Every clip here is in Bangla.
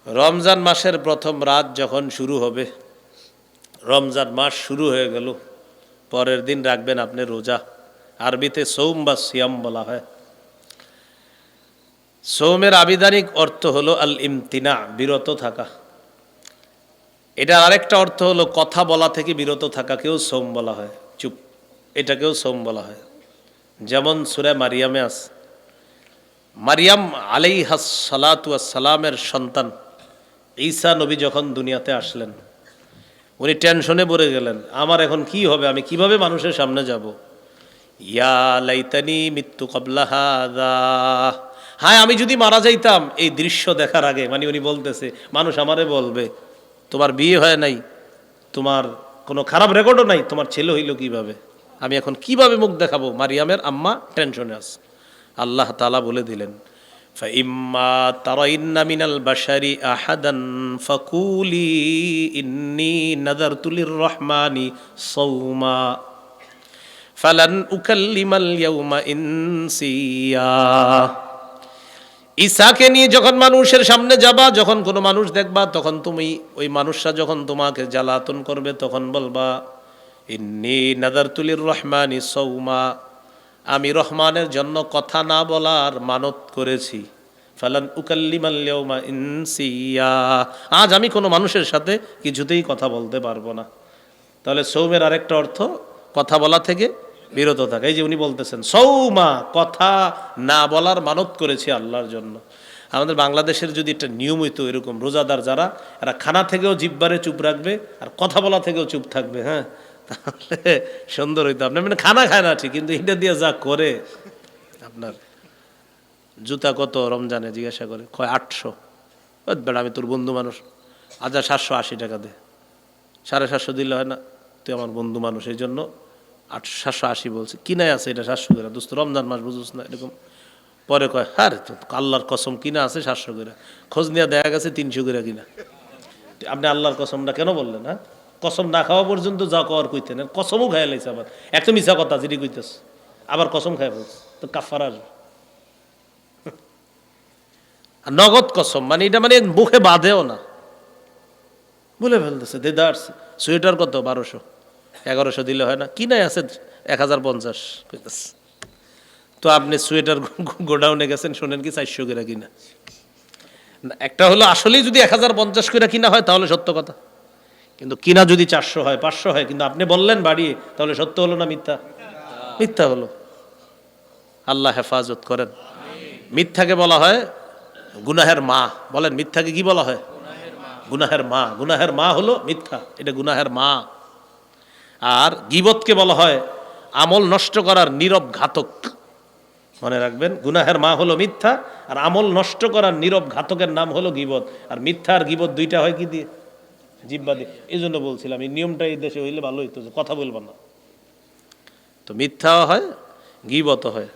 রমজান মাসের প্রথম রাত যখন শুরু হবে, রমজান মাস শুরু হয়ে গেল, পরের দিন রাখবেন আপনি রোজা। আরবিতে সৌম বা সিয়াম বলা হয়। সৌমের আবিধানিক অর্থ হলো আল ইমতিনা, বিরত থাকা। এটার আরেকটা অর্থ হলো কথা বলা থেকে বিরত থাকাকেও সৌম বলা হয়, চুপ, এটাকেও সৌম বলা হয়। যেমন সূরা মারিয়ামে আছে, মারিয়াম আলাইহাস সালাতু ওয়াস সালামের সন্তান ঈসা নবী যখন দুনিয়াতে আসলেন, উনি টেনশনে পড়ে গেলেন, আমার এখন কি হবে, আমি কিভাবে মানুষের সামনে যাব। ইয়া লাইতানি মৃত্যু ক্বাবলা হাযা, হায় আমি যদি মারা যাইতাম এই দৃশ্য দেখার আগে। মানে উনি বলতেছে, মানুষ আমারে বলবে তোমার বিয়ে হয় নাই, তোমার কোনো খারাপ রেকর্ডও নাই, তোমার ছেলে হইল কিভাবে, আমি এখন কিভাবে মুখ দেখাবো। মারিয়ামের আম্মা টেনশনে আছে। আল্লাহ তাআলা বলে দিলেন, ফাইম্মা তারাইন্না মিনাল বাশারি আহাদান ফাকুলি ইন্নী নাযারতু লির-রহমানি সাওমা ফালান উকাল্লিমাল ইয়াওমা ইনসিয়া। ঈসাকে নিয়ে যখন মানুষের সামনে যাবা, যখন কোনো মানুষ দেখবা, তখন তুমি ওই মানুষরা যখন তোমাকে জ্বালাতন করবে, তখন বলবা ইন্নী নাযারতু লির-রহমানি সাওমা, আমি রহমানের জন্য কথা না বলার মানত করেছি। ফালান উকাল্লিমাল ইয়াওমা ইনসিয়া, আজ আমি কোনো মানুষের সাথে কিছুতেই কথা বলতে পারবো না। তাহলে সৌমের আরেকটা অর্থ কথা বলা থেকে বিরত থাকা। এই যে উনি বলতেছেন সৌমা, কথা না বলার মানত করেছি আল্লাহর জন্য। আমাদের বাংলাদেশের যদি একটা নিয়ম হইতো এরকম, রোজাদার যারা, এরা খানা থেকেও জিহ্বারে চুপ রাখবে আর কথা বলা থেকেও চুপ থাকবে, হ্যাঁ, তাহলে সুন্দর হইতো। আপনি মানে খানা খায় না ঠিক, কিন্তু এটা দিয়ে যা করে। আপনার জুতা কত রমজানে জিজ্ঞাসা করে, কয় 800। বেড়া আমি তোর বন্ধু মানুষ, আচ্ছা 780 টাকা দে। 750 দিলে হয় না, তুই আমার বন্ধু মানুষ, এই জন্য 780 বলছে। কিনা আছে এটা 700 করে, দোস্ত রমজান মাস বুঝুস না, এরকম। পরে কয় হ্যাঁ রে, আল্লাহর কসম কিনা আছে 700 করে, খোঁজ নিয়ে দেখা গেছে 300 করে কিনা। আপনি আল্লাহর কসমটা কেন বললেন? হ্যাঁ, কসম না খাওয়া পর্যন্ত যা কওয়ার কইতেন, কসমও খাইয়া লাইছে। আবার একটা মিছা কথা যেটি কইতেছ, আবার কসম খাই বলছে, তো কাফারা আসবে। নগদ কসম, মানে এটা মানে মুখে বাঁধেও না, বলে ফেলতেছে। দেদার সোয়েটার কত 1200, 1100 দিলে হয় না, কিনাই আছে 1050 কইতেছে। তো আপনি সোয়েটার গোডাউনে গেছেন, শোনেন কি 400 করে কিনা। একটা হলো আসলেই যদি 1050 করে কিনা হয় তাহলে সত্য কথা, কিন্তু কিনা যদি 400 হয় 500 হয়, কিন্তু আপনি বললেন বাড়িয়ে, তাহলে সত্য হলো না মিথ্যা? মিথ্যা হলো। আল্লাহ হেফাজত করেন। মিথ্যাকে বলা হয় গুনাহের মা। বলেন মিথ্যাকে কি বলা হয়? গুনাহের মা। গুনাহের মা হলো মিথ্যা, এটা গুনাহের মা। আর গীবতকে বলা হয় আমল নষ্ট করার নীরব ঘাতক। মনে রাখবেন, গুনাহের মা হলো মিথ্যা, আর আমল নষ্ট করার নীরব ঘাতকের নাম হলো গীবত। আর মিথ্যা আর গীবত দুইটা হয় কি দিয়ে? জিহ্বা দিয়ে। এই জন্য বলছিলাম এই নিয়মটা এই দেশে হইলে ভালো হইতো, যে কথা বলবো না। তো মিথ্যাও হয়, গীবতও হয়।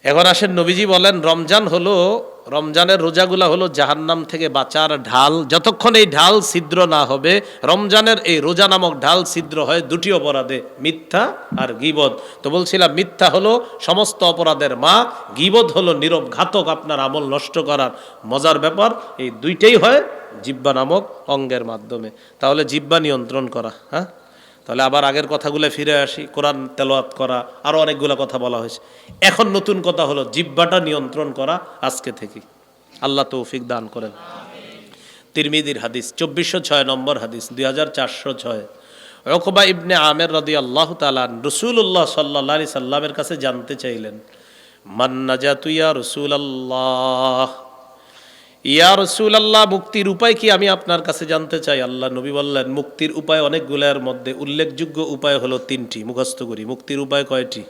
এখন আসেন, নবীজি বলেন রমজান হলো, রমজানের রোজাগুলা হলো জাহান্নাম থেকে বাঁচার ঢাল। যতক্ষণ এই ঢাল ছিদ্র না হবে, রমজানের এই রোজা নামক ঢাল ছিদ্র হয় দুটি অপরাধে, মিথ্যা আর গীবত। তো বলছিলাম মিথ্যা হলো সমস্ত অপরাধের মা, গীবত হলো নীরব ঘাতক, আপনার আমল নষ্ট করার। মজার ব্যাপার, এই দুইটাই হয় জিহ্বা নামক অঙ্গের মাধ্যমে। তাহলে জিহ্বা নিয়ন্ত্রণ করা, হ্যাঁ। তাহলে আবার আগের কথাগুলো ফিরে আসি, কোরআন তেলাওয়াত করা, আরও অনেকগুলো কথা বলা হয়েছে। এখন নতুন কথা হলো জিহ্বাটা নিয়ন্ত্রণ করা আজকে থেকে। আল্লাহ তৌফিক দান করেন। তিরমিজির হাদিস 2406 নম্বর হাদিস, 2406। উকবা ইবনে আমের রাদিয়াল্লাহু তাআলা রাসূলুল্লাহ সাল্লাল্লাহু আলাইহি সাল্লামের কাছে জানতে চাইলেন, মান নাজাতু ইয়া রাসূলুল্লাহ, ইয়া রাসূলুল্লাহ, মুক্তির উপায় কি আমি আপনার কাছে জানতে চাই। আল্লাহ নবী বললেন, মুক্তির উপায় অনেকগুলোর মধ্যে উল্লেখযোগ্য উপায় হলো 3টি। মুখস্থ করি, মুক্তির উপায় কয়টি?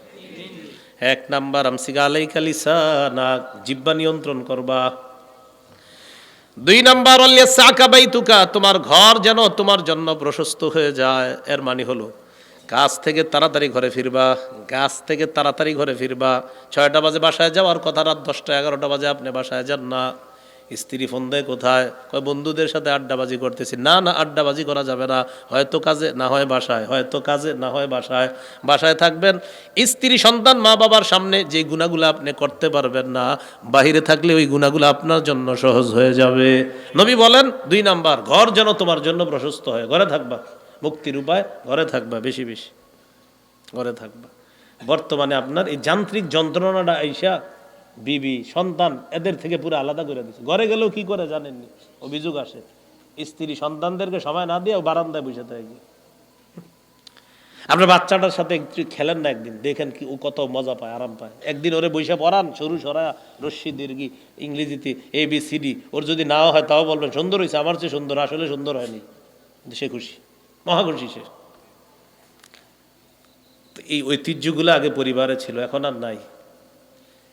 1 নাম্বার, আমসিকা আলাইকা লিসানাক, জিহ্বা নিয়ন্ত্রণ করবা। 2 নাম্বার, আলিয়াসাকা বাইতুকা, তোমার ঘর যেন তোমার জন্য প্রশস্ত হয়ে যায়। এর মানে হলো কাজ থেকে তাড়াতাড়ি ঘরে ফিরবা, কাজ থেকে তাড়াতাড়ি ঘরে ফিরবা। 6টা বাজে বাসায় যাওয়ার কথা, রাত 10টা 11টা বাজে আপনি বাসায় যান না। স্ত্রী ফোন দেয় কোথায়, কয় বন্ধুদের সাথে আড্ডাবাজি করতেছি। না না, আড্ডাবাজি করা যাবে না, হয়তো কাজে না হয় বাসায়, হয়তো কাজে না হয় বাসায়। বাসায় থাকবেন, স্ত্রী সন্তান মা বাবার সামনে যে গুনাহগুলো আপনি করতে পারবেন না, বাহিরে থাকলে ওই গুনাহগুলো আপনার জন্য সহজ হয়ে যাবে। নবী বলেন 2 নাম্বার, ঘর যেন তোমার জন্য প্রশস্ত হয়। ঘরে থাকবা, মুক্তির উপায় ঘরে থাকবা, বেশি বেশি ঘরে থাকবা। বর্তমানে আপনার এই যান্ত্রিক যন্ত্রণাটা আইসা বিবি সন্তান এদের থেকে পুরো আলাদা করে দিচ্ছে। ঘরে গেলেও কি করে জানেননি, অভিযোগ আসে স্ত্রী সন্তানদেরকে সময় না দিয়ে বারান্দায় বসে থাকে। আপনার বাচ্চাটার সাথে একটু খেলেন না, একদিন দেখেন কি ও কত মজা পায়, আরাম পায়। একদিন ওরে বৈশা পড়ান, সরু সরা রশ্মি দীর্ঘি ইংরেজিতে ABCD, ওর যদি নাও হয় তাও বলবেন সুন্দর হয়েছে, আমার চেয়ে সুন্দর, আসলে সুন্দর হয়নি, কিন্তু সে খুশি, মহা খুশি সে। এই ঐতিহ্যগুলো আগে পরিবারে ছিল, এখন আর নাই।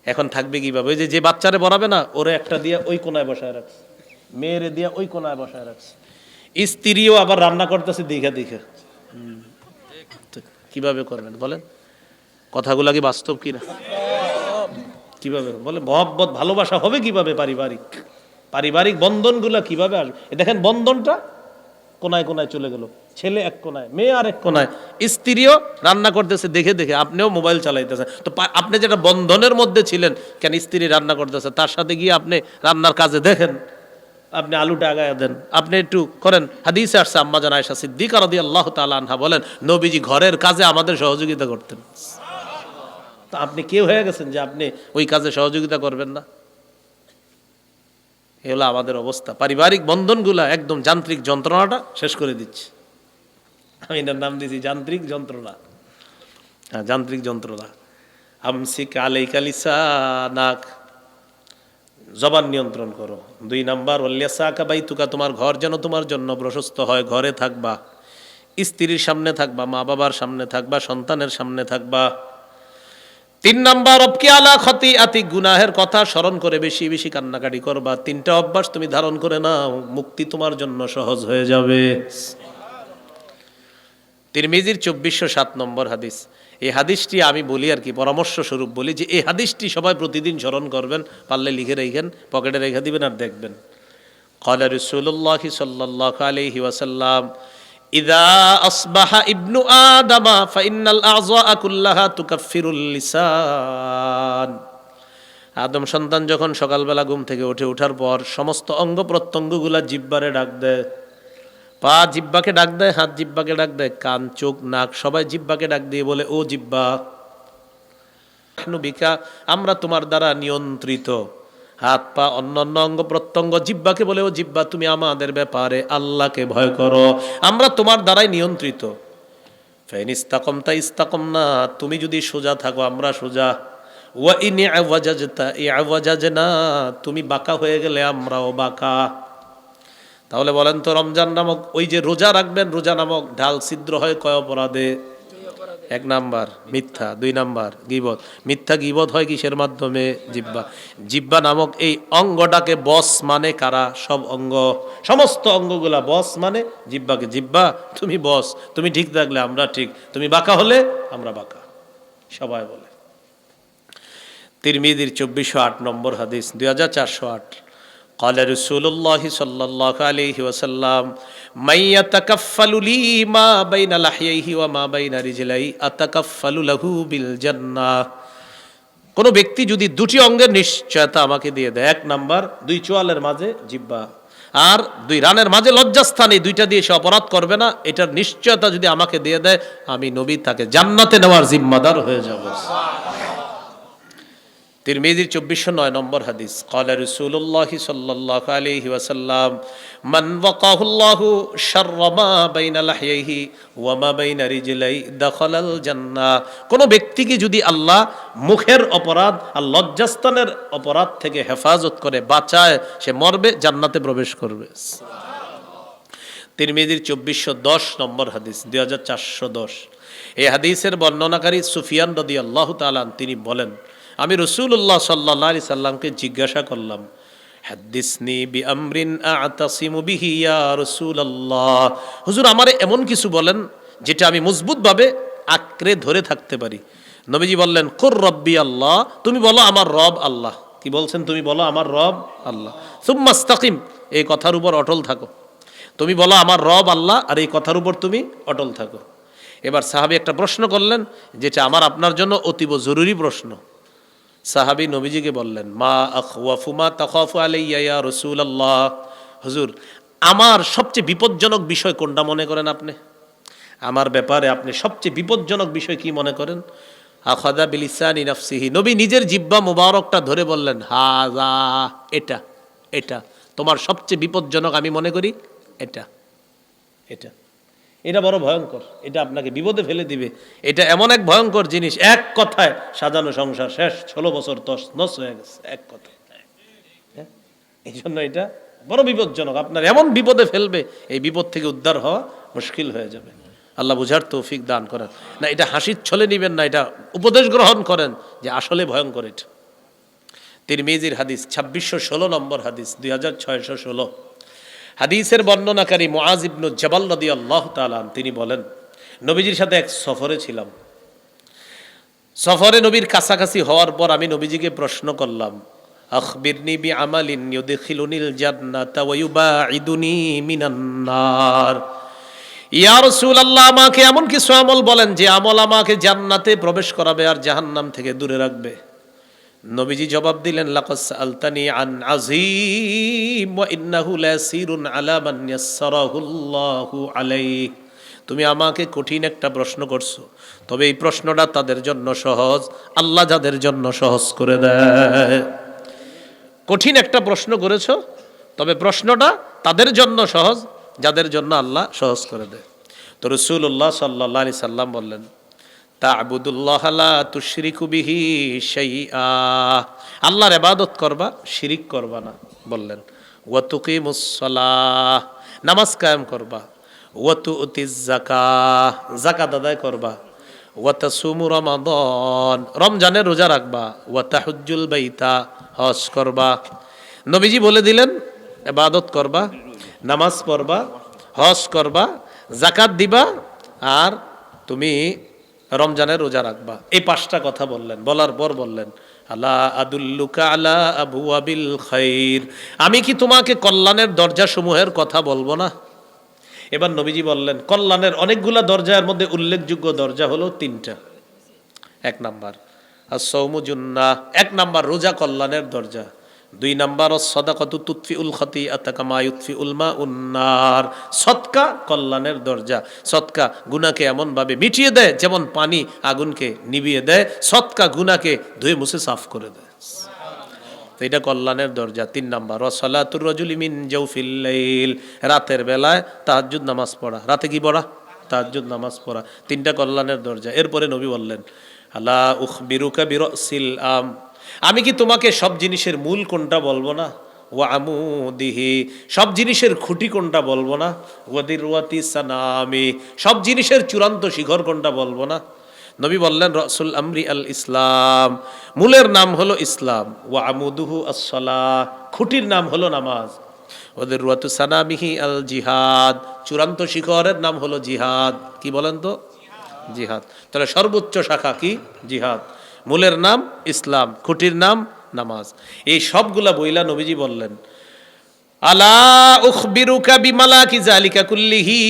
এখন থাকবে কিভাবে? ওই যে বাচ্চারে পড়াবে না, ওরে একটা দিয়ে ওই কোনায় বসায় রাখছে, মেয়েরে দিয়ে ওই কোনায় বসায় রাখছে, স্ত্রীও আবার রান্না করতেছে দেখে দেখে। কিভাবে করবেন বলেন? কথাগুলা কি বাস্তব কিনা? কিভাবে বলে মহব্বত ভালোবাসা হবে কিভাবে? পারিবারিক পারিবারিক বন্ধনগুলা কিভাবে আসবে? দেখেন বন্ধনটা কোনায় কোনায় চলে গেল, ছেলে এক কোনায়, মেয়ে আর এক কোনায়, স্ত্রীও রান্না করতেছে দেখে দেখে, আপনিও মোবাইল চালাইতেছেন। তো আপনি যেটা বন্ধনের মধ্যে ছিলেন, কেন স্ত্রী রান্না করতেছে তার সাথে গিয়ে আপনি রান্নার কাজে দেখেন, আপনি আলুটা আগায় দেন, আপনি একটু করেন। হাদিসে আসছে আম্মা জান আয়েশা সিদ্দিকা রাদিয়াল্লাহু তাআলা আনহা বলেন, নবীজি ঘরের কাজে আমাদের সহযোগিতা করতেন। তো আপনি কেউ হয়ে গেছেন যে আপনি ওই কাজে সহযোগিতা করবেন না? এ হলো আমাদের অবস্থা। পারিবারিক বন্ধনগুলা একদম যান্ত্রিক যন্ত্রণাটা শেষ করে দিচ্ছে। আমি এটার নাম দিয়েছি যান্ত্রিক যন্ত্রণা। হ্যাঁ, যান্ত্রিক যন্ত্রণা। আমসিক আলাইকা লিসানাক, জবান নিয়ন্ত্রণ করো। 2 নাম্বার, ওয়ালিয়াসাকা বাইতুকা, তোমার ঘর যেন তোমার জন্য প্রশস্ত হয়। ঘরে থাকবা, স্ত্রীর সামনে থাকবা, মা বাবার সামনে থাকবা, সন্তানের সামনে থাকবা। 3 নাম্বার, অবকি আলা খতিআতি, গুনাহের কথা স্মরণ করে বেশি বেশি কান্নাকাটি করবা। 3টা অভ্যাস তুমি ধারণ করে নাও, মুক্তি তোমার জন্য সহজ হয়ে যাবে। তিরমিজির 2407 নম্বর হাদিস। এই হাদিসটি আমি বলি আর কি, পরামর্শ স্বরূপ বলি যে এই হাদিসটি সবাই প্রতিদিন স্মরণ করবেন, পারলে লিখে রেখেন, পকেটে রেখে দিবেন আর দেখবেন। ক্বালা রাসূলুল্লাহি সাল্লাল্লাহু আলাইহি ওয়াসাল্লাম, ইযা আসবাহা ইবনু আদামা ফাইন্নাল আযা কুল্লাহা তুকাফফিরুল লিসান। আদম সন্তান যখন সকালবেলা ঘুম থেকে ওঠার পর সমস্ত অঙ্গ প্রত্যঙ্গগুলা জিহ্বারে ডাক দেয়। পা জিহ্বাকে ডাক দেয়, হাত জিহ্বাকে ডাক দেয়, কান চোখ নাক সবাই জিহ্বাকে ডাক দিয়ে বলে, ও জিহ্বা, বিকা, আমরা তোমার দ্বারা নিয়ন্ত্রিত। হাত পা অন্যান্য অঙ্গ প্রত্যঙ্গ জিহ্বাকে বলে, ও জিহ্বা তুমি আমাদের ব্যাপারে আল্লাহকে ভয় করো, আমরা তোমার দ্বারাই নিয়ন্ত্রিত। ফাইন ইস্তাকামতা ইস্তাকামনা, তুমি যদি সোজা থাকো আমরা সোজা। ওয়া ইন ইআওয়াজাজতা ইআওয়াজাজনা, তুমি বাঁকা হয়ে গেলে আমরাও বাঁকা। তাহলে বলেন তো, রমজান নামক ওই যে রোজা রাখবেন, রোজা নামক ঢাল ছিদ্র হয় কয় অপরাধে? 1 নাম্বার মিথ্যা, 2 নাম্বার গীবত। মিথ্যা গীবত হয় কিসের মাধ্যমে? জিহ্বা। জিহ্বা নামক এই অঙ্গটাকে বস মানে কারা? সব অঙ্গ, সমস্ত অঙ্গগুলা বস মানে জিহ্বাকে। জিহ্বা তুমি বস, তুমি ঠিক থাকলে আমরা ঠিক, তুমি বাঁকা হলে আমরা বাঁকা, সবাই বলে। তিরমিজির 2408 নম্বর হাদিস, 2408। قال رسول الله صلى الله عليه وسلم من يتكفل لي ما بين لحييه وما بين رجليه أتكفل له بالجنة। কোন ব্যক্তি যদি 2টি অঙ্গের নিশ্চয়তা আমাকে দিয়ে দেয়, 1 নাম্বার 2 চোয়ালের মাঝে জিহ্বা আর 2 রানের মাঝে লজ্জাস্থান, এই 2টা দিয়ে সে অপরাধ করবে না, এটার নিশ্চয়তা যদি আমাকে দিয়ে দেয়, আমি নবী তাকে জান্নাতে নেওয়ার জিম্মাদার হয়ে যাব। তিরমিজির 2409 নম্বর হাদিস। ক্বালা রাসূলুল্লাহি সাল্লাল্লাহু আলাইহি ওয়াসাল্লাম, মান ওয়াকাহুল্লাহু শাররা মা বাইনা লাহইহি ওয়া মা বাইনা রিজলাইহি দাখালাল জান্নাহ। কোন ব্যক্তিকে যদি আল্লাহ মুখের অপরাধ আর লজ্জাস্থানের অপরাধ থেকে হেফাজত করে বাঁচায়, সে মরবে, জান্নাতে প্রবেশ করবে। তিরমিজির 2410 নম্বর হাদিস, 2410। এই হাদিসের বর্ণনাকারী সুফিয়ান রাদিয়াল্লাহু তাআলা তিনি বলেন, আমি রাসূলুল্লাহ সাল্লাল্লাহু আলাইহি সাল্লামকে জিজ্ঞাসা করলাম, হাদিসনি বিআমরিন আ'তাসিমু বিহি ইয়া রাসূলুল্লাহ, হুজুর আমারে এমন কিছু বলেন যেটা আমি মজবুতভাবে আঁকড়ে ধরে থাকতে পারি। নবীজি বললেন, কুর রব্বি আল্লাহ, তুমি বলো আমার রব আল্লাহ। কি বলছেন? তুমি বলো আমার রব আল্লাহ, সুম্মাস্তাকিম, এই কথার উপর অটল থাকো। তুমি বলো আমার রব আল্লাহ, আর এই কথার উপর তুমি অটল থাকো। এবার সাহাবী একটা প্রশ্ন করলেন, যেটা আমার আপনার জন্য অতীব জরুরি প্রশ্ন। সাহাবী নবীজিকে বললেন, মা আখওয়াফু মা তাখাফু আলাইয়া ইয়া রাসূলুল্লাহ, হুজুর আমার সবচেয়ে বিপজ্জনক বিষয় কোনটা মনে করেন আপনি? আমার ব্যাপারে আপনি সবচেয়ে বিপজ্জনক বিষয় কি মনে করেন? আখাযা বিলিসানি নাফসিহি, নবী নিজের জিহ্বা মুবারকটা ধরে বললেন, হাযা, এটা, এটা তোমার সবচেয়ে বিপজ্জনক আমি মনে করি এটা, এটা, এটা বড় ভয়ঙ্কর, এটা আপনাকে বিপদে ফেলে দিবে। এটা এমন এক ভয়ঙ্কর জিনিস, এক কথায় সাজানো সংসার শেষ, 16 বছর নষ্ট হয়ে গেছে এক কথা। এই জন্য এটা বড় বিপজ্জনক, আপনার এমন বিপদে ফেলবে, এই বিপদ থেকে উদ্ধার হওয়া মুশকিল হয়ে যাবে। আল্লাহ বুঝার তৌফিক দান করেন। না এটা হাসির ছলে নিবেন না, এটা উপদেশ গ্রহণ করেন যে আসলে ভয়ঙ্কর এটা। তিরমিজির হাদিস 2616 নম্বর হাদিস, 2616 হাদিসের বর্ণনাকারী মুআজ ইবনে জাবাল রাদিয়াল্লাহু তাআলা তিনি বলেন, নবীজির সাথে এক সফরে ছিলাম। সফরে নবীর কাছাকাছি হওয়ার পর আমি নবীজিকে প্রশ্ন করলাম, আখবিরনি বিআমালিন ইউদখিলুনিল জান্নাতা ওয়া ইউবাঈদুনি মিনান নার। ইয়া রাসূলুল্লাহ, আমাকে এমন কিছু আমল বলেন যে আমল আমাকে জান্নাতে প্রবেশ করাবে আর জাহান্নাম থেকে দূরে রাখবে। নবীজি জবাব দিলেন, লাকাদ সাআলতানি আন আযীম ওয়া ইন্নাহু লাসিরুন আলা মান ইয়াসসারাহুল্লাহু আলাইহি। তুমি আমাকে কঠিন একটা প্রশ্ন করছো, তবে এই প্রশ্নটা তাদের জন্য সহজ, আল্লাহ যাদের জন্য সহজ করে দেয়। কঠিন একটা প্রশ্ন করেছো, তবে প্রশ্নটা তাদের জন্য সহজ, যাদের জন্য আল্লাহ সহজ করে দেয়। তো রাসূলুল্লাহ সাল্লাল্লাহু আলাইহি সাল্লাম বললেন, তা'বুদুল্লাহ লা তুশরিকু বিহি শাইআ, আল্লাহর ইবাদত করবা, শিরিক করবা না। বললেন, ওয়া তুকিমুস সালাহ, নামাজ কায়েম করবা, ওয়া তুতিজ যাকাহ, যাকাত আদায় করবা, ওয়া তাসুমু রমাদান, রমজানের রোজা রাখবা, ওয়া তাহুজ্জুল বাইতা, হজ করবা। নবীজি বলে দিলেন, ইবাদত করবা, নামাজ পড়বা, হজ করবা, যাকাত দিবা, আর তুমি রমজানের রোজা রাখবা। এই 5টা কথা বললেন। বলার পর বললেন, আলা আদুল্লুকা আলা আবওয়াবিল খাইর, আমি কি তোমাকে কল্যাণের দরজা সমূহের কথা বলবো না? এবার নবীজি বললেন, কল্যাণের অনেকগুলা দরজার মধ্যে উল্লেখযোগ্য দরজা হলো 3টা। 1 নাম্বার আস-সাওমু জুন্নাহ, 1 নাম্বার রোজা কল্যাণের দরজা। 2 নাম্বার আস-সাদাকাতু তুতফিউল খাতিআতা কামা ইউতফিউল মাউন নার, সদকা কল্যাণের দরজা। সদকা গুনাহকে এমন ভাবে মিটিয়ে দেয় যেমন পানি আগুনকে নিভিয়ে দেয়, সদকা গুনাহকে ধুয়ে মুছে সাফ করে দেয়। তো এটা কল্যাণের দরজা। 3 নাম্বার ওয়াসালাতুর রাজুলি মিন জাওফিল লাইল, রাতের বেলায় তাহাজ্জুদ নামাজ পড়া। রাতে কি পড়া? তাহাজ্জুদ নামাজ পড়া। 3টা কল্যাণের দরজা। এরপরে নবী বললেন, আলা উখবিরুকা বিরাসিল আম, আমি কি তোমাকে সব জিনিসের মূল কোনটা বলবো না? ওয়া আমুদিহি, সব জিনিসের খুঁটি কোনটা বলবো না? ওয়া দিরওয়াতি সানামি, সব জিনিসের চূড়ান্ত শিখর কোনটা বলবো না? নবী বললেন, রাসুল আমরি আল ইসলাম, মূলের নাম হলো ইসলাম, ওয়া আমুদুহু আস-সালাহ, খুঁটির নাম হলো নামাজ, ওয়া দিরওয়াতু সানামিহি আল জিহাদ, চূড়ান্ত শিখরের নাম হলো জিহাদ। কি বলেন তো? জিহাদ। তাহলে সর্বোচ্চ শাখা কি? জিহাদ। মূলের নাম ইসলাম, খুঁটির নাম নামাজ। এই সবগুলা বইলা নবীজি বললেন, আলা উখবিরুকা বিমালাকি যালিকা কুল্লিহি,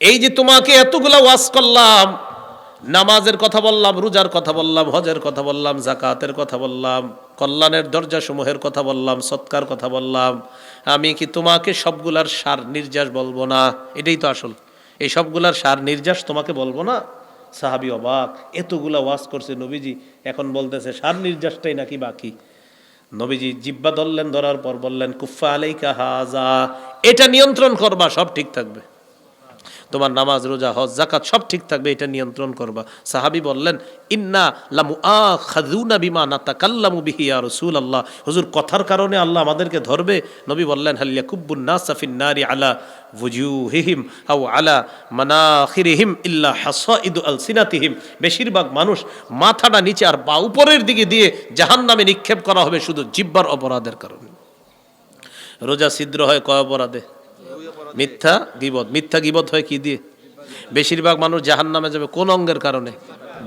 এই যে তোমাকে এতগুলা ওয়াজ করলাম, নামাজের কথা বললাম, রোজার কথা বললাম, হজের কথা বললাম, যাকাতের কথা বললাম, কল্যাণের দরজা সমূহের কথা বললাম, সৎকার কথা বললাম, আমি কি তোমাকে সবগুলার সার নির্যাস বলবো না? এটাই তো আসল। এই সবগুলার সার নির্যাস তোমাকে বলবো না? সাহাবী অবাক, এতগুলা ওয়াজ করছে নবীজি, এখন বলতেছে সার নির্যাসটাই নাকি বাকি। নবীজি জিব্বা ধরলেন, ধরার পর বললেন, কুফা আলাইকা হাযা, এটা নিয়ন্ত্রণ করবা, সব ঠিক থাকবে। তোমার নামাজ, রোজা, হজ, যাকাত সব ঠিক থাকবে, এটা নিয়ন্ত্রণ করবা। সাহাবী বললেন, ইন্না লামুআখাযুনা বিমা নাতাকাল্লামু বিহি ইয়া রাসূলুল্লাহ, হুজুর কথার কারণে আল্লাহ আমাদেরকে ধরবে? নবী বললেন, হাল ইয়াকুব্বুন নাসা ফিন নারি আলা ওয়ুজুহিহিম আও আলা মানাখিরিহিম ইল্লা হাসাইদু আলসিনাতিহিম, বেশিরভাগ মানুষ মাথাটা নিচে আর পা উপরের দিকে দিয়ে জাহান্নামে নিক্ষেপ করা হবে শুধু জিহ্বার অপরাধের কারণে। রোজা ছিদ্র হয় কয় অপরাধে? মিথ্যা গীবত। মিথ্যা গীবত হয় কি দিয়ে? বেশিরভাগ মানুষ জাহান্নামে যাবে কোন অঙ্গের কারণে?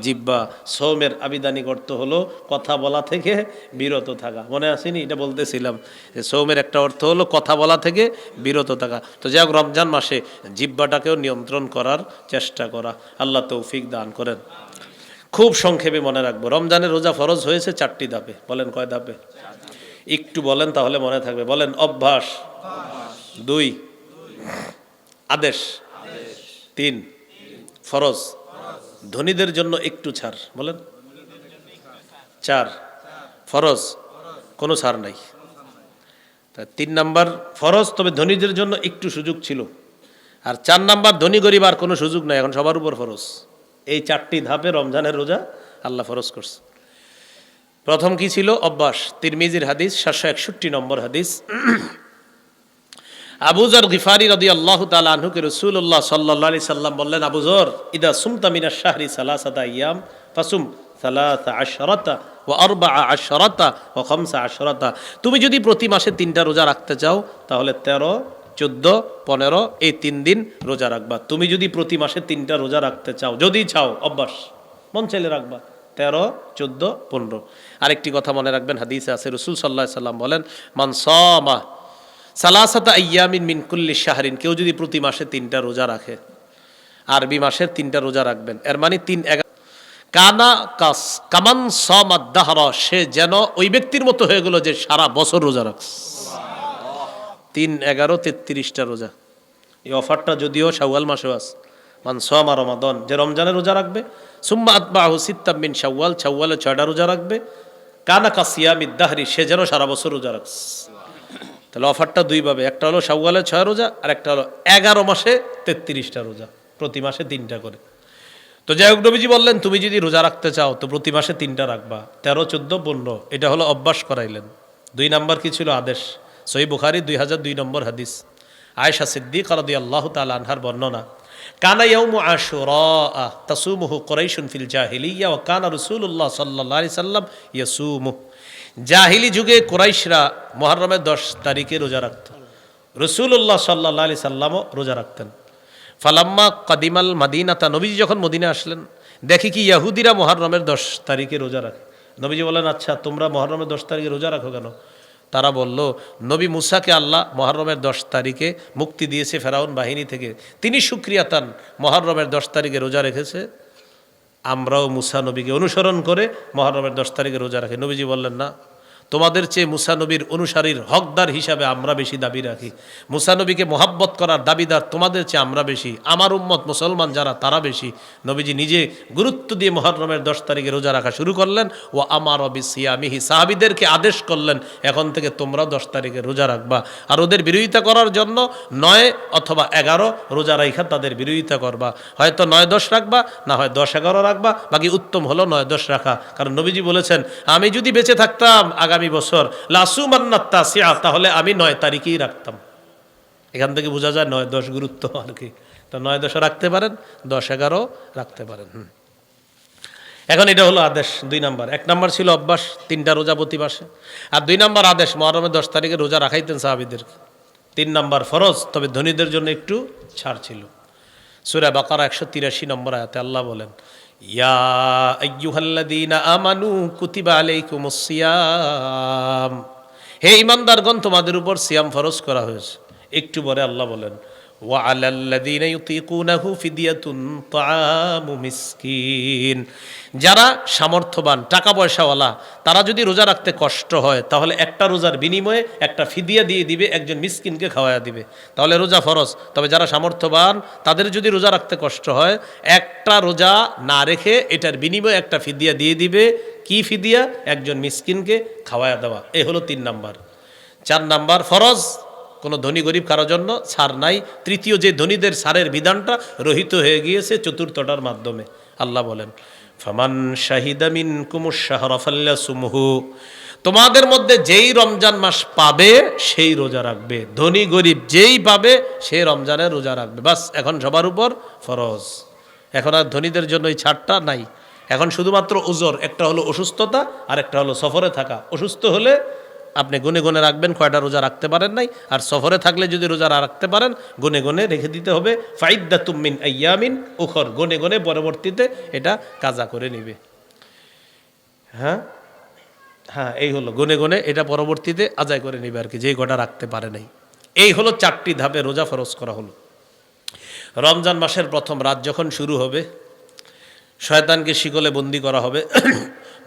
জিহ্বা। সৌমের আবিধানিক অর্থ হলো কথা বলা থেকে বিরত থাকা। মনে আসেনি? এটা বলতেছিলাম যে সৌমের একটা অর্থ হলো কথা বলা থেকে বিরত থাকা। তো যাই হোক, রমজান মাসে জিহ্বাটাকেও নিয়ন্ত্রণ করার চেষ্টা করা। আল্লাহ তৌফিক দান করেন। খুব সংক্ষেপে মনে রাখবো, রমজানের রোজা ফরজ হয়েছে 4টি ধাপে। বলেন কয় ধাপে? একটু বলেন তাহলে মনে থাকবে। বলেন। অভ্যাস, 2 আদেশ, 3 ফরজ, ধনীদের জন্য একটু ছাড়। বলেন। 4 ফরজ, কোনো ছাড় নাই। 3 নাম্বার ফরজ, তবে ধনীদের জন্য একটু সুযোগ ছিল। আর 4 নাম্বার ধনী গরিব আর কোনো সুযোগ নাই, এখন সবার উপর ফরজ। এই 4টি ধাপে রমজানের রোজা আল্লাহ ফরজ করছে। প্রথম কি ছিল? অভ্যাস। তিরমিজির হাদিস, 761 নম্বর হাদিস। আবু যর গিফারি রাদিয়াল্লাহু তাআলা আনহুকে রাসূলুল্লাহ সাল্লাল্লাহু আলাইহি সাল্লাম বললেন, আবু যর, ইদা সুমতা মিনাশ শাহরি সালাসাতা আইয়াম ফাসুম 13 ওয়া 14 ওয়া 15। তুমি যদি প্রতি মাসে 3টা রোজা রাখতে চাও তাহলে 13, 14, 15 এই 3 দিন রোজা রাখবা। তুমি যদি প্রতি মাসে 3টা রোজা রাখতে চাও, যদি চাও, অভ্যাস, মন চাইলে রাখবা 13, 14, 15। আরেকটি কথা মনে রাখবেন, হাদিসে আছে রাসূল সাল্লাল্লাহু আলাইহি সাল্লাম বলেন, মান সামা সালাসাতা আইয়ামিন মিন কুল্লি শাহরিন, কেউ যদি প্রতি মাসে 3টা রোজা রাখে, আরবি মাসের 3টা রোজা রাখবেন, এর মানে 3, 11 কানা কামান সামাদ দাহরা, সে যেন ওই ব্যক্তির মতো হয়ে গেল যে সারা বছর রোজা রাখছে। 3, 11, 33টা রোজা। এই অফারটা যদিও শাওয়াল মাসেও আছে। মান সামা রমাদান, যে রমজানের রোজা রাখবে, সুম্মা আতবাহু সিত্তাম মিন শাওয়াল, শাওয়ালে 6টা রোজা রাখবে, কানা কাসিয়ামিদ দাহরি, সে যেন সারা বছর রোজা রাখছে। তাহলে অফারটা 2 ভাবে, একটা হলো শাওয়ালে 6 রোজা, আর একটা হলো 11 মাসে 33টা রোজা, প্রতি মাসে 3টা করে। তো যাই হোক, নবীজি বললেন তুমি যদি রোজা রাখতে চাও তো প্রতি মাসে 3টা রাখবা, 13, 14, 15। এটা হলো অভ্যাস করাইলেন। 2 নাম্বার কি ছিল? আদেশ। সহিহ বুখারী 2002 নম্বর হাদিস, আয়েশা সিদ্দিকা রাদিয়াল্লাহু তাআলা আনহার বর্ণনা, কানা ইয়াউমু আশুরা তাসুমুহু কুরাইশুন ফিল জাহিলিয়্যাহ ওয়া কানা রাসূলুল্লাহ সাল্লাল্লাহু আলাইহি সাল্লাম ইয়াসুমু। জাহিলি যুগে কুরাইশরা মুহররমের 10 তারিখে রোজা রাখত, রাসূলুল্লাহ সাল্লাল্লাহু আলাইহি সাল্লামও রোজা রাখতেন। ফালাম্মা কাদিমাল মাদিনাতা, নবীজি যখন মদিনা আসলেন, দেখি কি ইহুদিরা মুহররমের 10 তারিখে রোজা রাখে। নবীজি বলেন, আচ্ছা তোমরা মুহররমের 10 তারিখে রোজা রাখো কেন? তারা বলল, নবী মুসাকে আল্লাহ মুহররমের 10 তারিখে মুক্তি দিয়েছে ফেরাউন বাহিনী থেকে, তিনি শুকরিয়াতান মুহররমের 10 তারিখে রোজা রেখেছে, আমরাও মুসা নবীকে অনুসরণ করে মুহররমের 10 তারিখে রোজা রাখি। নবীজি বললেন, না, তোমাদের চেয়ে মুসা নবীর অনুসারীর হকদার হিসাবে আমরা বেশি দাবি রাখি। মুসা নবীকে মোহাব্বত করার দাবিদার তোমাদের চেয়ে আমরা বেশি, আমার উম্মত মুসলমান যারা তারা বেশি। নবীজি নিজে গুরুত্ব দিয়ে মুহররমের 10 তারিখে রোজা রাখা শুরু করলেন। ও আমার বিসিয়ামিহি, সাহাবীদেরকে আদেশ করলেন, এখন থেকে তোমরা 10 তারিখে রোজা রাখবা। আর ওদের বিরোধিতা করার জন্য 9 অথবা 11 রোজা রাখা তাদের বিরোধিতা করবা। হয়তো 9, 10 রাখবা, না হয় 10, 11 রাখবা, বাকি উত্তম হলো 9, 10 রাখা। কারণ নবীজি বলেছেন, আমি যদি বেঁচে থাকতাম আগামী বছর লাসুমান্নাত তাসিয়া, তাহলে আমি 9 তারিখেই রাখতাম। এখান থেকে বোঝা যায় 9, 10 গুরুত্ব আর কি। তো 9, 10 রাখতে পারেন, 10, 11 রাখতে পারেন। এখন এটা হলো আদেশ 2 নাম্বার। 1 নাম্বার ছিল অভ্যাস, 3টা রোজা প্রতি মাসে। আর 2 নাম্বার আদেশ, মুহররমের 10 তারিখে রোজা রাখাইতেন সাহাবীদেরকে। 3 নাম্বার ফরজ, তবে ধনীদের জন্য একটু ছাড় ছিল। সূরা বাকারা 183 নম্বর আয়াতে আল্লাহ বলেন, ইয়া আইয়ুহাল্লাযীনা আমানু কুতিবা আলাইকুমুস সিয়াম, হে ঈমানদারগণ তোমাদের উপর সিয়াম ফরজ করা হয়েছে। একটু পরে আল্লাহ বলেন, ওয়া আলাল্লাযীনা ইউতিকুনাহু ফিদিয়াতুন তাআমু মিসকিন, যারা সামর্থ্যবান টাকা পয়সাওয়ালা তারা যদি রোজা রাখতে কষ্ট হয় তাহলে একটা রোজার বিনিময়ে একটা ফিদিয়া দিয়ে দিবে, একজন মিসকিনকে খাওয়ায়া দিবে। তাহলে রোজা ফরজ, তবে যারা সামর্থ্যবান তাদের যদি রোজা রাখতে কষ্ট হয়, একটা রোজা না রেখে এটার বিনিময়ে একটা ফিদিয়া দিয়ে দিবে। কি ফিদিয়া? একজন মিসকিনকে খাওয়ায়া দেওয়া। এই হলো 3 নাম্বার। 4 নাম্বার ফরজ, কোনো ধনী গরিব কারোর জন্য ছাড় নাই। তৃতীয় যে ধনীদের ছাড়ের বিধানটা রহিত হয়ে গিয়েছে 4টার মাধ্যমে। আল্লাহ বলেন, ফামান শাহিদা মিনকুমুশ শাহরা ফাল্যাসুমহু, তোমাদের মধ্যে যেই রমজান মাস পাবে সেই রোজা রাখবে। ধনী গরিব যেই পাবে সে রমজানের রোজা রাখবে। বাস, এখন সবার উপর ফরজ। এখন আর ধনীদের জন্য এই ছাড়টা নাই। এখন শুধুমাত্র উজর, একটা হলো অসুস্থতা আর একটা হলো সফরে থাকা। অসুস্থ হলে আপনি গুনে গুনে রাখবেন কয়টা রোজা রাখতে পারেন নাই, আর সফরে থাকলে যদি রোজা রাখতে পারেন গুনে গুনে রেখে দিতে হবে। ফাইদ্দাতুম মিন আইয়ামিন উখর, গুনে গুনে পরবর্তীতে এটা কাজা করে নিবে। হ্যাঁ হ্যাঁ, এই হলো গুনে গুনে এটা পরবর্তীতে আদায় করে নিবে আর কি, যেই কটা রাখতে পারে নাই। এই হলো 4টি ধাপে রোজা ফরজ করা হলো। রমজান মাসের প্রথম রাত যখন শুরু হবে, শয়তানকে শিকলে বন্দি করা হবে।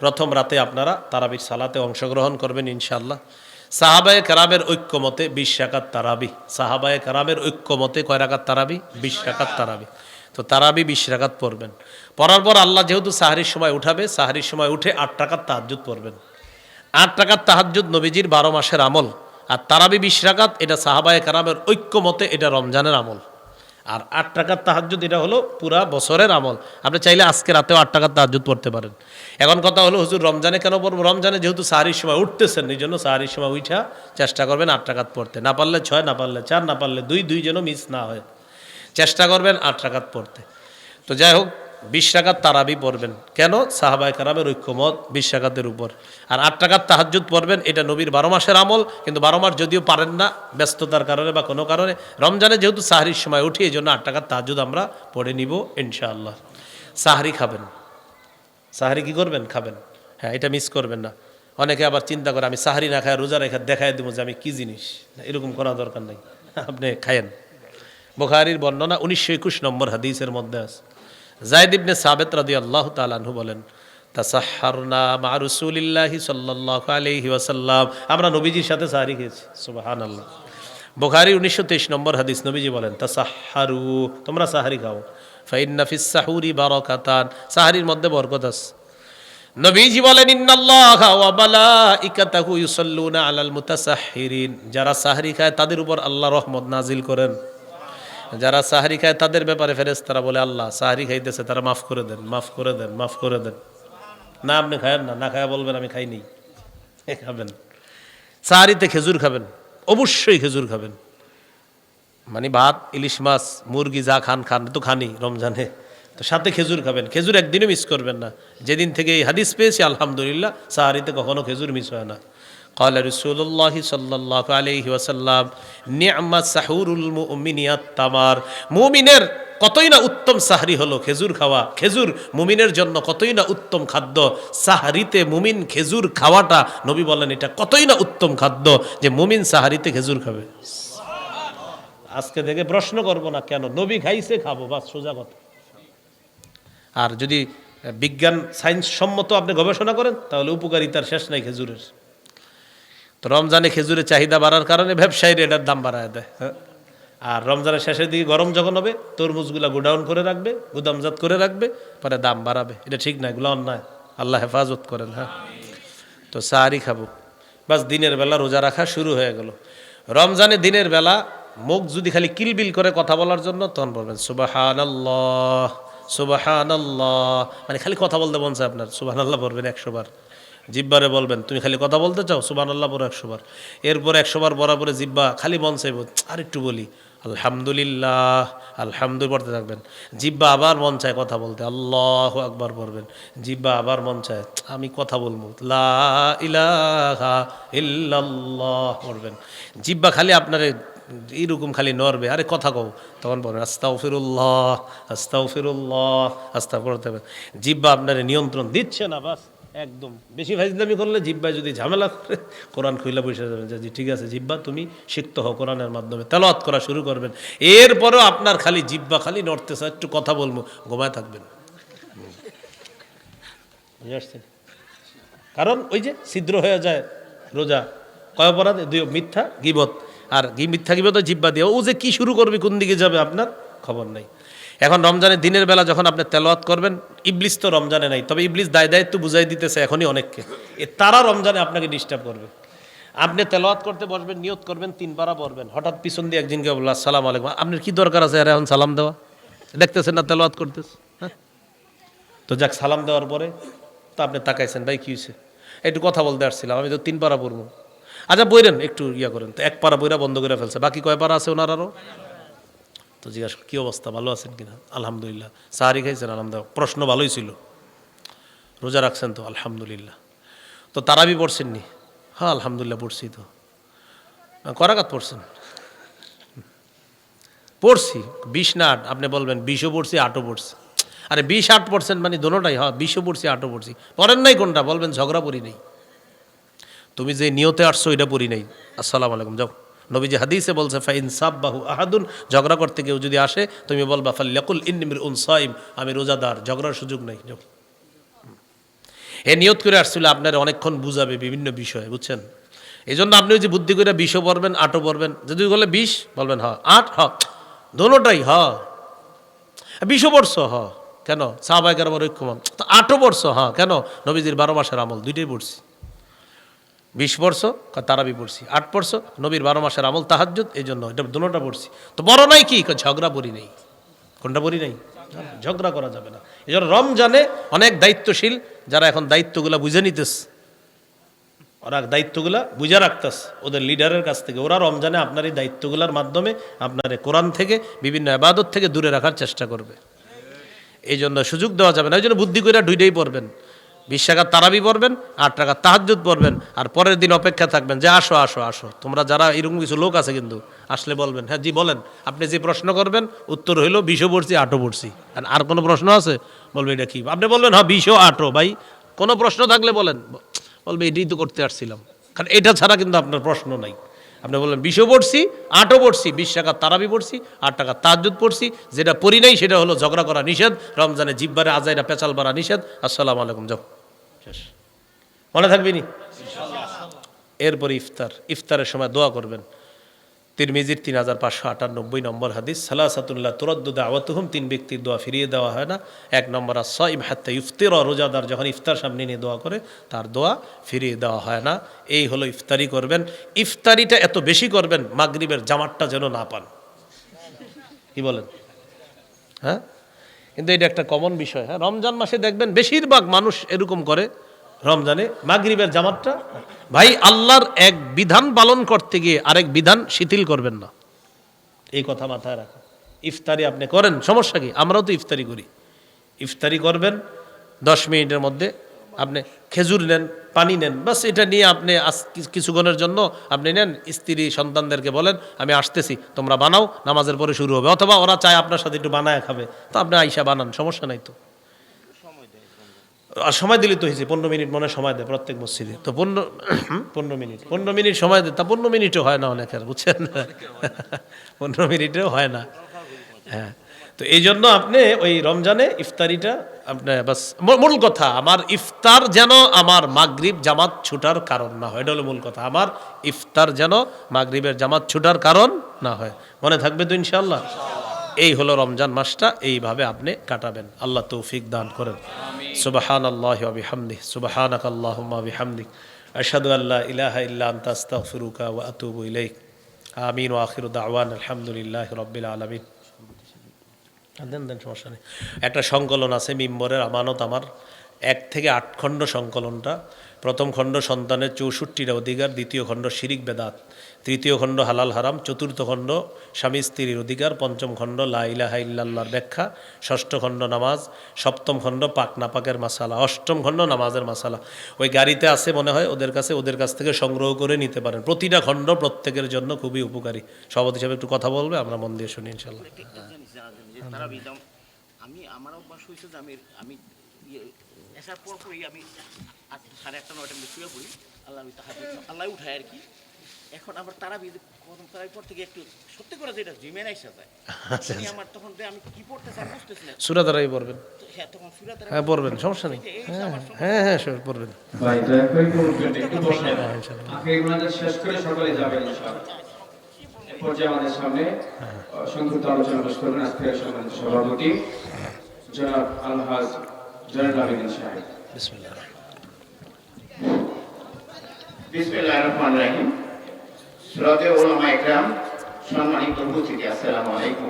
প্রথম রাতে আপনারা তারাবির সালাতে অংশগ্রহণ করবেন ইনশাআল্লাহ। সাহাবায়ে কেরামের ঐক্যমতে 20 রাকাত তারাবি, সাহাবায়ে কেরামের ঐক্যমতে কয় রাকাত তারাবি? 20 রাকাত তারাবি। তো তারাবি 20 রাকাত পড়বেন। পড়ার পর আল্লাহ যেহেতু সাহারির সময় উঠাবে, সাহারির সময় উঠে 8 রাকাত তাহাজ্জুদ পড়বেন। 8 রাকাত তাহাজ্জুদ নবীজির 12 মাসের আমল, আর তারাবি 20 রাকাত এটা সাহাবায়ে কেরামের ঐক্যমতে এটা রমজানের আমল। আর 8 রাকাত তাহাজ্জুদ এটা হলো পুরা বছরের আমল। আপনি চাইলে আজকে রাতেও 8 রাকাত তাহাজ্জুদ পড়তে পারেন। এখন কথা হলো হুজুর রমজানে কেন পড়বো? রমজানে যেহেতু সাহারির সময় উঠতেছেন, এই জন্য সাহারির সময় উঠা চেষ্টা করবেন 8 রাকাত পড়তে। না পারলে 6, না পারলে 4, না পারলে 2 যেন মিস না হয়, চেষ্টা করবেন 8 রাকাত পড়তে। তো যাই হোক 20 রাকাত তারাবি পড়বেন। কেন? সাহাবায়ে কেরামের ঐক্যমত 20 রাকাতের উপর। আর 8 রাকাত তাহাজ্জুদ পড়বেন, এটা নবীর 12 মাসের আমল। কিন্তু 12 মাস যদিও পারেন না ব্যস্ততার কারণে বা কোনো কারণে, রমজানে যেহেতু সাহারির সময় উঠি এই জন্য 8 রাকাত তাহাজ্জুদ আমরা পড়ে নিব ইনশাআল্লাহ। সাহারি খাবেন, সাহারি কি করবেন? খাবেন। হ্যাঁ, এটা মিস করবেন না। অনেকে আবার চিন্তা করে আমি সাহারি না খায় রোজা রেখে দেখাই দেবো যে আমি কি জিনিস, এরকম করা দরকার নাই। আপনি খায়েন। বুখারীর বর্ণনা 1921 নম্বর হাদিসের মধ্যে আছে, যায়েদ ইবনে সাবিত রাদিয়াল্লাহু তাআলা আনহু বলেন, তাসাহহারনা মা রাসূলিল্লাহি সাল্লাল্লাহু আলাইহি ওয়াসাল্লাম, আমরা নবীজির সাথে সাহারি খেয়েছি। সুবহানাল্লাহ। বুখারী 1923 নম্বর হাদিস, নবীজি বলেন তাসাহহারু, তোমরা সাহারি খাও। ফাইন্না ফিস সাহুরি বারাকাতান, সাহারির মধ্যে বরকত আছে। নবীজি বলেন ইন্নাল্লাহা ওয়া মালাইকাতাহু ইউসাল্লুনা আলাল মুতাসাহহিরিন, যারা সাহারি খায় তাদের উপর আল্লাহ রহমত নাজিল করেন। যারা সাহারি খায় তাদের ব্যাপারে ফেরেশতারা বলে আল্লাহ সাহারি খাইতেছে, তারা মাফ করে দেন, মাফ করে দেন, মাফ করে দেন। না আপনি খায়েন না, না খায়া বলবেন আমি খাইনি। খাবেন সাহারিতে, খেজুর খাবেন, অবশ্যই খেজুর খাবেন। মানে ভাত, ইলিশ মাছ, মুরগি যা খান খান তো খানি রমজানে, তো সাথে খেজুর খাবেন। খেজুর একদিনও মিস করবেন না। যেদিন থেকে এই হাদিস পেয়েছি আলহামদুলিল্লাহ সাহারিতে কখনো খেজুর মিস হয় না। قال رسول الله صلى الله عليه وسلم نعم سحور المؤمن التمر, মুমিনের কতই না উত্তম সাহরি হলো খেজুর খাওয়া। খেজুর মুমিনের জন্য কতই না উত্তম খাদ্য। সাহরিতে মুমিন খেজুর খাওয়াটা, নবী বলেন এটা কতই না উত্তম খাদ্য যে মুমিন সাহরিতে খেজুর খাবে। আজকে থেকে প্রশ্ন করব না কেন, নবী খাইছে খাবো, বাস সোজা কথা। আর যদি বিজ্ঞান সায়েন্স সম্মত আপনি গবেষণা করেন তাহলে উপকারিতার শেষ নাই খেজুরের। তো রমজানে খেজুরের চাহিদা বাড়ার কারণে ব্যবসায়ীরা এটার দাম বাড়ায় দেয়। আর রমজানের শেষের দিকে গরম যখন হবে তরমুজগুলা গোডাউন করে রাখবে, গুদামজাত করে রাখবে, পরে দাম বাড়াবে। এটা ঠিক না, এগুলো অন্যায়। আল্লাহ হেফাজত করেন। হ্যাঁ, তো সাহারি খাবো, বাস দিনের বেলা রোজা রাখা শুরু হয়ে গেল। রমজানে দিনের বেলা মুখ যদি খালি কিলবিল করে কথা বলার জন্য, তখন বলবেন সুবহানাল্লাহ সুবহানাল্লাহ, মানে খালি কথা বলতে মন চায় আপনার, সুবহানাল্লাহ পড়বেন 100 বার। জিব্বারে বলবেন তুমি খালি কথা বলতে চাও, সুবহানাল্লাহ পড়ো 100 বার। এরপর 100 বার বরাবরে জিব্বা খালি মন চাইব আর একটু বলি আলহামদুলিল্লাহ, আলহামদুলিল্লাহ পড়তে থাকবেন। জিব্বা আবার মন চায় কথা বলতে, আল্লাহু আকবার পড়বেন। জিব্বা আবার মন চায় আমি কথা বলবো, লা ইলাহা ইল্লাল্লাহ পড়বেন। জিব্বা খালি আপনার এইরকম খালি নড়বে, আরে কথা কও, তখন বলবেন আস্তাগফিরুল্লাহ আস্তাগফিরুল্লাহ আস্তা পড়তে হবে। জিব্বা আপনার নিয়ন্ত্রণ দিচ্ছে না, বাস একদম বেশি ফাইজলামি করলে জিব্বায় যদি ঝামেলা করে কোরআন খুইলা বসে যাবেন যে জি ঠিক আছে জিব্বা তুমি শিখতে হও, কোরআনের মাধ্যমে তেলাওয়াত করা শুরু করবেন। এরপরেও আপনার খালি জিব্বা খালি নড়তেছে, একটু কথা বলবো, ঘুমায় থাকবেন। বুঝে আসছেন? কারণ ওই যে ছিদ্র হয়ে যায় রোজা, কয় অপরাধ? 2 মিথ্যা গীবত। আর মিথ্যা গীবত জিব্বা দিয়ে ও যে কি শুরু করবে, কোন দিকে যাবে আপনার খবর নাই। এখন রমজানের দিনের বেলা যখন আপনি তেলাওয়াত করবেন, ইবলিস তো রমজানে নাই, তবে ইবলিস দায়িত্ব বুঝাই দিতেছে এখনই অনেককে, তারা রমজানে আপনাকে ডিস্টার্ব করবে। আপনি তেলাওয়াত করতে বসবেন, নিয়ত করবেন 3 পারা পড়বেন, হঠাৎ পিছন দিয়ে একজনকে বলল আসসালামু আলাইকুম, আপনার কি দরকার আছে আর এখন সালাম দেওয়া? দেখতেছেন না তেলাওয়াত করতেছে? হ্যাঁ, তো যাক সালাম দেওয়ার পরে তো আপনি তাকাইছেন, ভাই কি হয়েছে? একটু কথা বলতে আসছিলাম, আমি তো 3 পারা পড়বো। আচ্ছা বইরেন, একটু ইয়া করেন, তো 1 পারা বইরা বন্ধ করে ফেলছে, বাকি কয় পারা আছে ওনার আরও? তো জিজ্ঞাসা কী অবস্থা, ভালো আছেন কিনা? আলহামদুলিল্লাহ। সাহারি খাইছেন? আলহামদুলিল্লাহ। প্রশ্ন ভালোই ছিল। রোজা রাখছেন তো? আলহামদুলিল্লাহ। তো তারাবি পড়ছেন নি? হ্যাঁ আলহামদুলিল্লাহ পড়ছি তো। করাঘাত পড়ছেন? পড়ছি 20 না 8, আপনি বলবেন 20ও পড়ছি 8ও পড়ছি। আরে 20-8% মানে দোনোটাই, হ্যাঁ 20ও পড়ছি 8ও পড়ছি। পড়েন নাই কোনটা? বলবেন ঝগড়া পড়ি নাই। তুমি যে নিয়তে আসছো এটা পড়ি নাই। আসসালামু আলাইকুম যাও। নবীজি হাদিসে বলছে ফাইন সাব্বাহু আহাদুন, ঝগড়া করতে কেউ যদি আসে তুমি বলবা ফাল্যাকুল ইন্নী মিরউন সাইম, আমি রোজাদার, ঝগড়ার সুযোগ নাই, যাও। এ নিয়ত করে আসছিল আপনার অনেকক্ষণ বুঝাবে বিভিন্ন বিষয়ে, বুঝছেন? এই জন্য আপনি যে বুদ্ধি করে 20ও পড়বেন 8ও পড়বেন, যদি বলে 20 বলবেন হ 8 হ দোনোটাই হ। 20ও পড়ছো হ কেন? সাহাবায়ে কেরামের ঐক্যমত। 8ও পড়ছো হ্যাঁ কেন? নবীজির 12 মাসের আমল, দুইটাই পড়ছি। 20 পড়ছো তারাবি পড়ছি, 8 পড়ছো নবীর 12 মাসের আমল তাহাজ্জুদ, এই জন্য এটা দুটোটা পড়ছি। তো বড় নাই কি? ঝগড়া পড়ি নেই। কোনটা পড়ি নাই? ঝগড়া করা যাবে না। এই জন্য রমজানে অনেক দায়িত্বশীল যারা এখন দায়িত্বগুলা বুঝে নিতেছে, ওরা দায়িত্বগুলা বুঝে রাখতেছে ওদের লিডারের কাছ থেকে। ওরা রমজানে আপনার এই দায়িত্বগুলোর মাধ্যমে আপনার কোরআন থেকে বিভিন্ন ইবাদত থেকে দূরে রাখার চেষ্টা করবে। এই জন্য সুযোগ দেওয়া যাবে না। এই জন্য বুদ্ধি করে দুইটাই পড়বেন, 20 টাকার তারাবি পড়বেন, 8 টাকার তাহাজ্জুদ পড়বেন, আর পরের দিন অপেক্ষা থাকবেন যে আসো আসো আসো। তোমরা যারা এরকম কিছু লোক আছে কিন্তু আসলে বলবেন হ্যাঁ জি বলেন, আপনি যে প্রশ্ন করবেন উত্তর হইল 20ও পড়ছি 8ও পড়ছি, আর কোনো প্রশ্ন আছে? বলবে এটা কি? আপনি বলবেন হ্যাঁ 20ও 8ও, ভাই কোনো প্রশ্ন থাকলে বলেন, বলবে এটাই তো করতে আসছিলাম। কারণ এটা ছাড়া কিন্তু আপনার প্রশ্ন নাই। আপনি বললেন 20ও পড়ছি 8ও পড়ছি, 20 টাকার তারাবি পড়ছি, 8 টাকার তাহাজ্জুদ পড়ছি। যেটা পড়ি নাই সেটা হলো ঝগড়া করা নিষেধ, রমজানে জিব্বারে আজাইরা পেঁচাল বাড়া নিষেধ। আসসালামু আলাইকুম যাও, শেষ। মনে থাকবে নি? এরপরে ইফতার, ইফতারের সময় দোয়া করবেন। তিরমিজির 3598 নম্বর হাদিস, সালাসাতুল্লাহ তুরাদ্দু দাওয়াতুহুম, 3 ব্যক্তির দোয়া ফিরিয়ে দেওয়া হয় না। 1 নম্বর আস-সাইম হাত্তা ইফতির, রোজাদার যখন ইফতার সামনে নিয়ে দোয়া করে তার দোয়া ফিরিয়ে দেওয়া হয় না। এই হলো ইফতারি করবেন। ইফতারিটা এত বেশি করবেন মাগরিবের জামাতটা যেন না পান। কি বলেন? হ্যাঁ, কিন্তু এটা একটা কমন বিষয়। হ্যাঁ, রমজান মাসে দেখবেন বেশিরভাগ মানুষ এরকম করে, রমজানে মাগরিবের জামাতটা। ভাই আল্লাহর এক বিধান পালন করতে গিয়ে আরেক বিধান শিথিল করবেন না, এই কথা মাথায় রাখো। ইফতারি আপনি করেন, সমস্যা কি? আমরাও তো ইফতারি করি। ইফতারি করবেন 10 মিনিটের মধ্যে আপনি খেজুর নেন, পানি নেন, বাস এটা নিয়ে আপনি কিছুক্ষণের জন্য আপনি নেন, স্ত্রী সন্তানদেরকে বলেন আমি আসতেছি, তোমরা বানাও, নামাজের পরে শুরু হবে। অথবা ওরা চায় আপনার সাথে একটু বানায় খাবে, তো আপনি আইসা বানান, সমস্যা নাই তো। আর সময় দিলে তো হয়েছে 15 মিনিট মনে সময় দেয় প্রত্যেক মসজিদে, তো 15 মিনিট সময় দেয়, তা 15 মিনিটও হয় না অনেকের, বুঝছেন? 15 মিনিটেও হয় না। হ্যাঁ, তো এই জন্য আপনি ওই রমজানে ইফতারিটা আপনি বাস, মূল কথা আমার ইফতার যেন আমার মাগরিব জামাত ছুটার কারণ না হয়, এটা হলো মূল কথা। আমার ইফতার যেন মাগরিবের জামাত ছুটার কারণ না হয়। মনে থাকবে তো ইনশাআল্লাহ? এই হলো রমজান মাসটা, এইভাবে আপনি কাটাবেন। আল্লাহ তৌফিক দান করেন। সুবহানাল্লাহি ওয়া বিহামদিহি, সুবহানাকাল্লাহুম্মা ওয়া বিহামদিক, আশহাদু আল্লা ইলাহা ইল্লা আনতা আস্তাগফিরুকা ওয়া আতুবু ইলাইক। আমিন ওয়া আখিরু দাওয়ানা আলহামদুলিল্লাহি রাব্বিল আলামিন। দেন সমস্যা নেই। একটা সংকলন আছে মিম্বরের আমানত আমার, 1 থেকে 8 খণ্ড সংকলনটা। প্রথম খণ্ড সন্তানের 64টা অধিকার, দ্বিতীয় খণ্ড শিরিক বেদাত, তৃতীয় খণ্ড হালাল হারাম, চতুর্থ খণ্ড স্বামী স্ত্রীর অধিকার, পঞ্চম খণ্ড লা ইলাহা ইল্লাল্লাহর ব্যাখ্যা, ষষ্ঠ খণ্ড নামাজ, সপ্তম খণ্ড পাক নাপাকের মাসালা, অষ্টম খণ্ড নামাজের মাসালা। ওই গাড়িতে আছে মনে হয় ওদের কাছ থেকে সংগ্রহ করে নিতে পারেন। প্রতিটা খণ্ড প্রত্যেকের জন্য খুবই উপকারী। সভাপতি হিসাবে একটু কথা বলবে, আমরা মন দিয়ে শুনি ইনশাআল্লাহ। আমি আমার অভ্যাস হয়েছে যে আমি আসার পরই আমি 8:30 9টার মধ্যে শুয়ে পড়ি, আল্লাহ উঠায় আর কি। এখন আবার তারাবি পর থেকে একটু সত্যি করে যেটা জিমেন আইসা যায়, আমার তখন আমি কি পড়তেছি আমি বুঝতেছি না। সূরা তারাবি পড়বেন? হ্যাঁ, তখন সূরা তারাবি হ্যাঁ পড়বেন, সমস্যা নেই। হ্যাঁ হ্যাঁ সব পড়বেন। ভাই দয়া করে একটু বসে আখেরি মুনাজাত শেষ করে সকলে যাবেন ইনশাআল্লাহ। এরপর যে আমাদের সামনে সংক্ষিপ্ত আলোচনা পেশ করবেন আজকের সম্মানিত সভাপতি জনাব আলহাজ জয়নুল আবেদিন সাহেব। বিসমিল্লাহির রহমানির রহিম। শ্রদ্ধেয় উলামা ইকরাম, সম্মানিত উপস্থিতি, আসসালামু আলাইকুম।